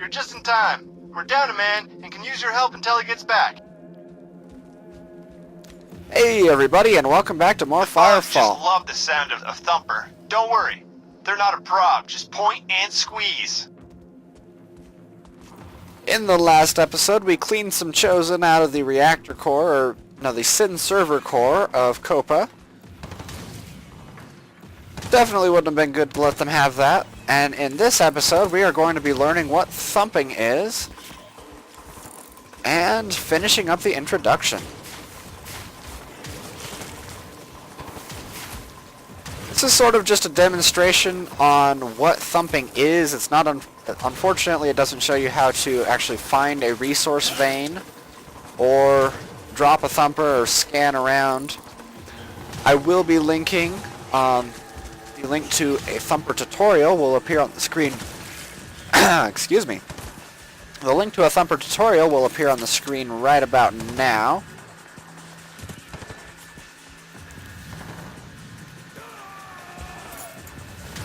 You're just in time. We're down a man and can use your help until he gets back. Hey everybody, and welcome back to more Firefall. Firefall. Just love the sound of Thumper. Don't worry, they're not a prob. Just point and squeeze. In the last episode, we cleaned some Chosen out of the reactor core, or no, the Sin server core of Copa. Definitely wouldn't have been good to let them have that. And in this episode, we are going to be learning what thumping is and finishing up the introduction. This is sort of just a demonstration on what thumping is. It's not, unfortunately, it doesn't show you how to actually find a resource vein or drop a thumper or scan around. I will be linking, the link to a thumper tutorial will appear on the screen. Excuse me. The link to a thumper tutorial will appear on the screen right about now.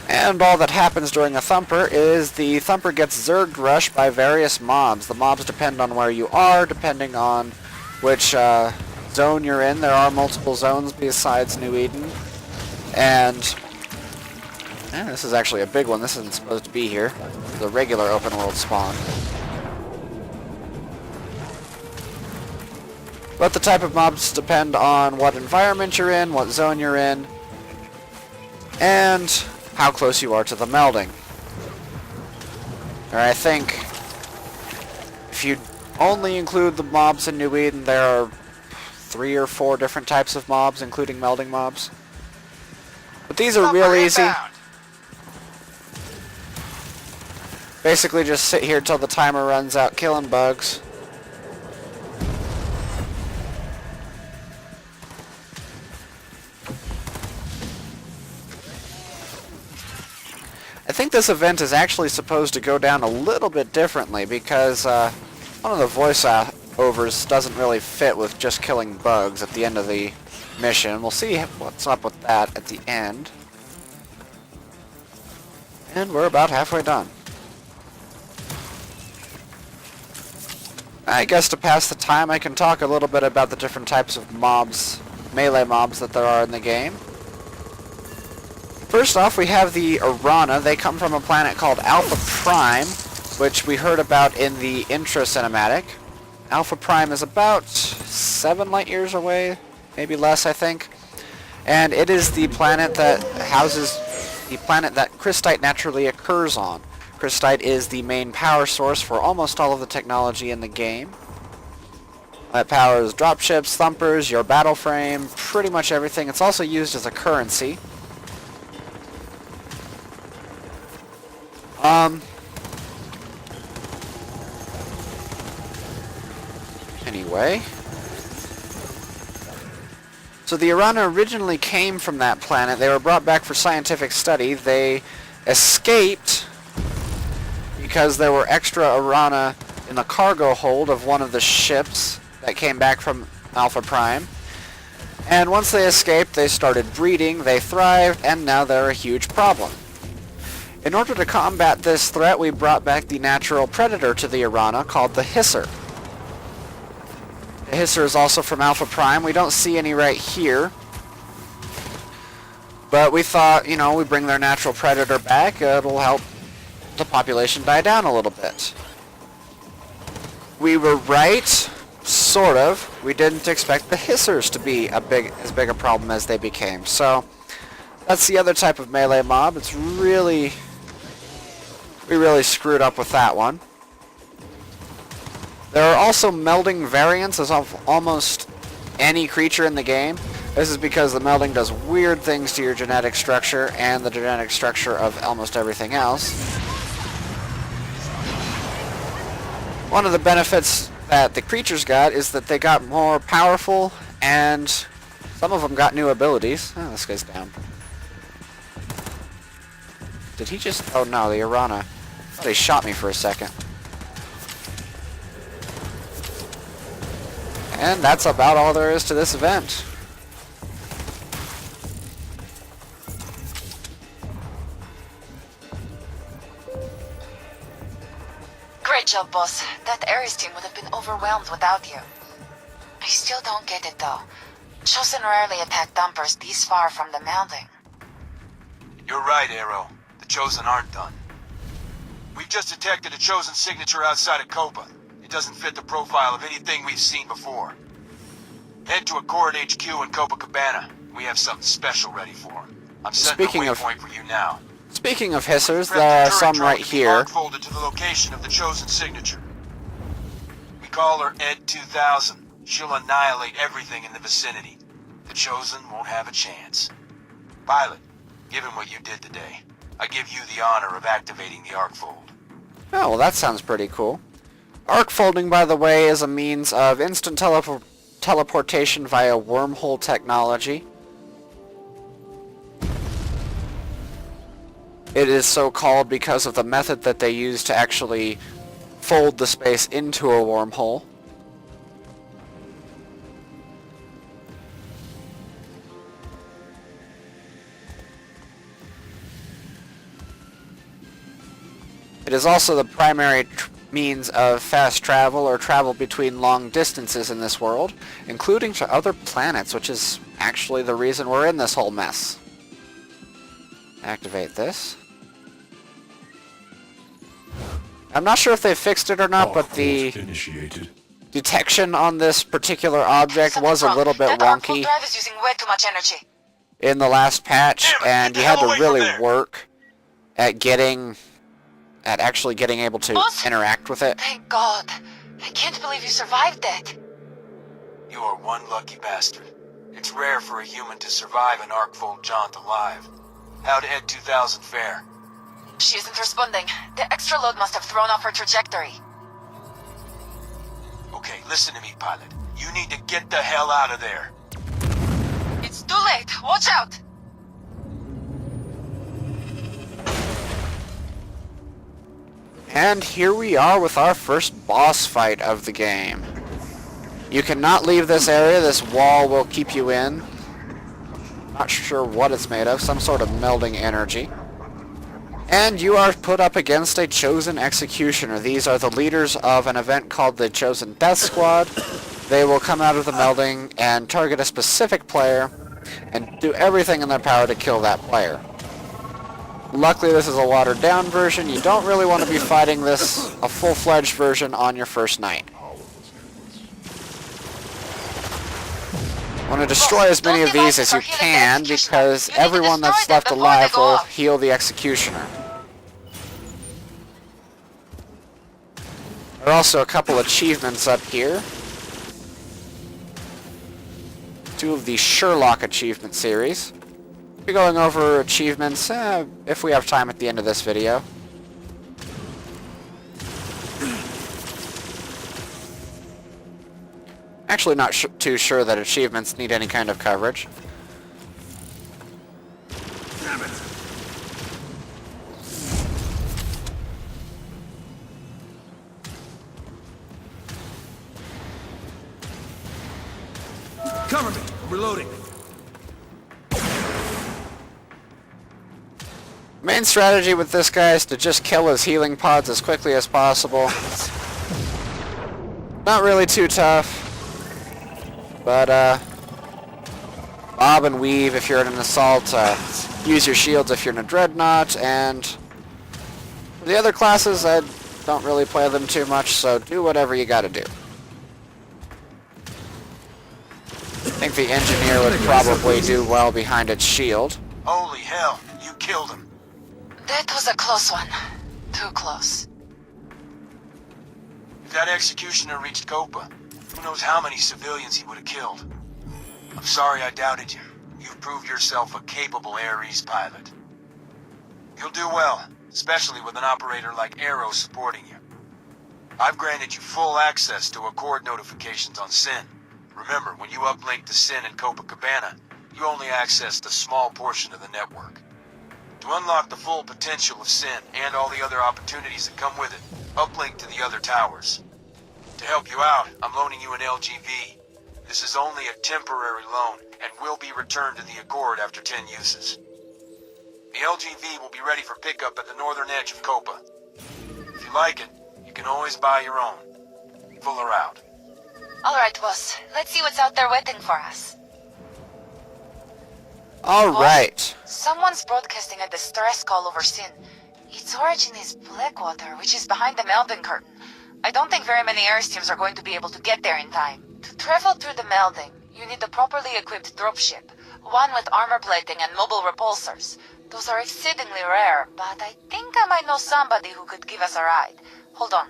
And all that happens during a thumper is the thumper gets zerg rushed by various mobs. The mobs depend on where you are, depending on which zone you're in. There are multiple zones besides New Eden. And this is actually a big one. This isn't supposed to be here. The regular open world spawn. But the type of mobs depend on what environment you're in, what zone you're in, and how close you are to the melding. Or I think if you only include the mobs in New Eden, there are 3 or 4 different types of mobs, including melding mobs. But these are real easy. Basically just sit here till the timer runs out killing bugs. I think this event is actually supposed to go down a little bit differently because one of the voice overs doesn't really fit with just killing bugs at the end of the mission. We'll see what's up with that at the end. And we're about halfway done. I guess to pass the time I can talk a little bit about the different types of mobs, melee mobs that there are in the game. First off, we have the Arana. They come from a planet called Alpha Prime, which we heard about in the intro cinematic. Alpha Prime is about 7 light years away, maybe less, I think. And it is the planet that houses the planet that Crystite naturally occurs on. Crystite is the main power source for almost all of the technology in the game. That powers dropships, thumpers, your battle frame, pretty much everything. It's also used as a currency. Anyway. So the Arana originally came from that planet. They were brought back for scientific study. They escaped because there were extra Arana in the cargo hold of one of the ships that came back from Alpha Prime. And once they escaped, they started breeding, they thrived, and now they're a huge problem. In order to combat this threat, we brought back the natural predator to the Arana called the Hisser. The Hisser is also from Alpha Prime. We don't see any right here. But we thought, you know, we bring their natural predator back, it'll help the population die down a little bit. We were right, sort of. We didn't expect the Hissers to be as big a problem as they became. So that's the other type of melee mob. It's really... we really screwed up with that one. There are also melding variants of almost any creature in the game. This is because the melding does weird things to your genetic structure and the genetic structure of almost everything else. One of the benefits that the creatures got is that they got more powerful and some of them got new abilities. Oh, this guy's down. Did he just... oh no, the Arana. They shot me for a second. And that's about all there is to this event. Great. Great job, boss. That Ares team would have been overwhelmed without you. I still don't get it, though. Chosen rarely attack dumpers this far from the mounting. You're right, Arrow. The Chosen aren't done. We've just detected a Chosen signature outside of Copa. It doesn't fit the profile of anything we've seen before. Head to Accord HQ in Copacabana. We have something special ready for him. I'm setting a waypoint for you now. Speaking of hissers, there are some right here. Folded to the location of the Chosen signature. We call her Ed 2000. She'll annihilate everything in the vicinity. The Chosen won't have a chance. Pilot, given what you did today, I give you the honor of activating the arc fold. Oh, well, that sounds pretty cool. Arc folding, by the way, is a means of instant teleportation via wormhole technology. It is so called because of the method that they use to actually fold the space into a wormhole. It is also the primary means of fast travel or travel between long distances in this world, including to other planets, which is actually the reason we're in this whole mess. Activate this. I'm not sure if they fixed it or not, but the detection on this particular object was a little bit wonky drive is using way too much energy. in the last patch, and you had to really work at actually getting able to interact with it. Thank God. I can't believe you survived that. You are one lucky bastard. It's rare for a human to survive an arc-fold jaunt alive. How'd Ed 2000 fare? She isn't responding. The extra load must have thrown off her trajectory. Okay, listen to me, pilot. You need to get the hell out of there. It's too late. Watch out! And here we are with our first boss fight of the game. You cannot leave this area. This wall will keep you in. Not sure what it's made of. Some sort of melding energy. And you are put up against a Chosen Executioner. These are the leaders of an event called the Chosen Death Squad. They will come out of the melding and target a specific player and do everything in their power to kill that player. Luckily, this is a watered-down version. You don't really want to be fighting this, a full-fledged version, on your first night. Want to destroy as many of these as you can, because everyone that's left alive will heal the Executioner. There are also a couple achievements up here. 2 of the Sherlock achievement series. We'll be going over achievements if we have time at the end of this video. Actually not too sure that achievements need any kind of coverage. Damn it! Cover me! I'm reloading. Main strategy with this guy is to just kill his healing pods as quickly as possible. Not really too tough. But, bob and weave if you're in an assault, use your shields if you're in a dreadnought, and for the other classes, I don't really play them too much, so do whatever you gotta do. I think the engineer would probably do well behind its shield. Holy hell, you killed him. That was a close one. Too close. If that executioner reached Copa, who knows how many civilians he would have killed. I'm sorry I doubted you. You've proved yourself a capable Ares pilot. You'll do well, especially with an operator like Arrow supporting you. I've granted you full access to Accord notifications on Sin. Remember, when you uplink to Sin in Copacabana, you only accessed a small portion of the network. To unlock the full potential of Sin and all the other opportunities that come with it, uplink to the other towers. To help you out, I'm loaning you an LGV. This is only a temporary loan and will be returned to the Accord after 10 uses. The LGV will be ready for pickup at the northern edge of Copa. If you like it, you can always buy your own. Fuller out. Alright, boss. Let's see what's out there waiting for us. Alright. Someone's broadcasting a distress call over Sin. Its origin is Blackwater, which is behind the melding curtain. I don't think very many Ares teams are going to be able to get there in time. To travel through the melding, you need a properly equipped dropship. One with armor plating and mobile repulsors. Those are exceedingly rare, but I think I might know somebody who could give us a ride. Hold on.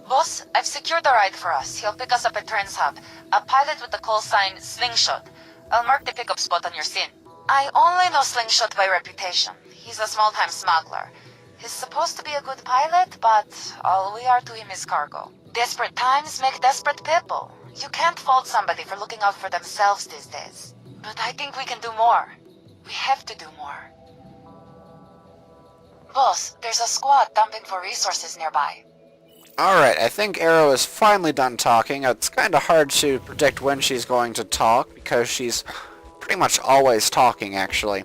Boss, I've secured a ride for us. He'll pick us up at Trans Hub. A pilot with the call sign Slingshot. I'll mark the pickup spot on your Sin. I only know Slingshot by reputation. He's a small-time smuggler. He's supposed to be a good pilot, but all we are to him is cargo. Desperate times make desperate people. You can't fault somebody for looking out for themselves these days. But I think we can do more. We have to do more. Boss, there's a squad dumping for resources nearby. Alright, I think Arrow is finally done talking. It's kind of hard to predict when she's going to talk, because she's pretty much always talking, actually.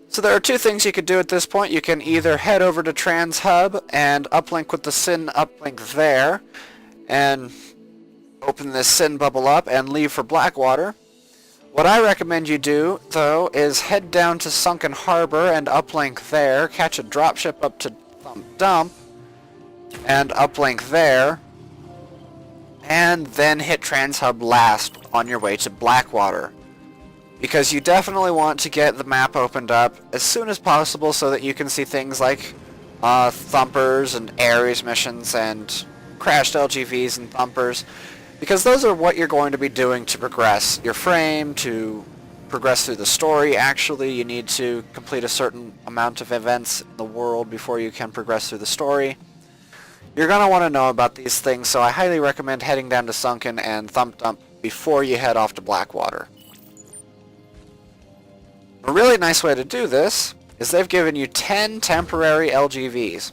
So there are two things you could do at this point. You can either head over to Trans Hub and uplink with the Sin uplink there, and open this Sin bubble up and leave for Blackwater. What I recommend you do, though, is head down to Sunken Harbor and uplink there, catch a dropship up to Dump, and uplink there, and then hit Transhub last on your way to Blackwater. Because you definitely want to get the map opened up as soon as possible so that you can see things like Thumpers and Ares missions and crashed LGVs and Thumpers, because those are what you're going to be doing to progress your frame, to progress through the story. Actually, you need to complete a certain amount of events in the world before you can progress through the story. You're going to want to know about these things, so I highly recommend heading down to Sunken and Thump Dump before you head off to Blackwater. A really nice way to do this is they've given you 10 temporary LGVs.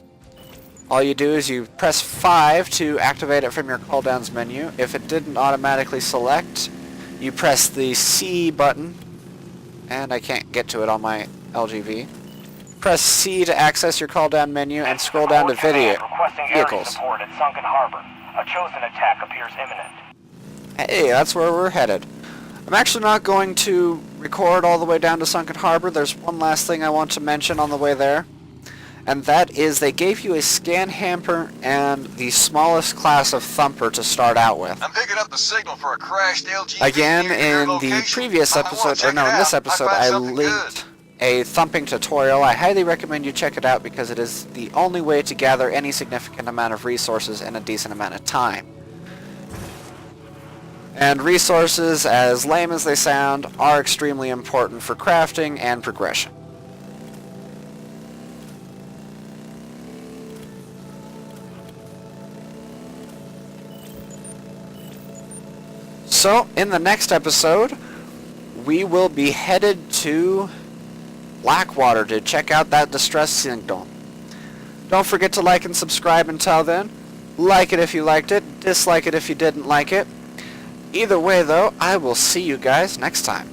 All you do is you press 5 to activate it from your cooldowns menu. If it didn't automatically select, you press the C button, and I can't get to it on my LGV. Press C to access your call-down menu and scroll down to vehicles. Support at Sunken Harbor. A chosen attack appears imminent. Hey, that's where we're headed. I'm actually not going to record all the way down to Sunken Harbor. There's one last thing I want to mention on the way there, and that is they gave you a scan hamper and the smallest class of Thumper to start out with. I'm picking up the signal for a crashed LG. Again, in the previous episode, or no, in this episode, I linked a thumping tutorial. I highly recommend you check it out because it is the only way to gather any significant amount of resources in a decent amount of time. And resources, as lame as they sound, are extremely important for crafting and progression. So, in the next episode, we will be headed to Blackwater to check out that distress signal. Don't forget to like and subscribe until then. Like it if you liked it, dislike it if you didn't like it. Either way though, I will see you guys next time.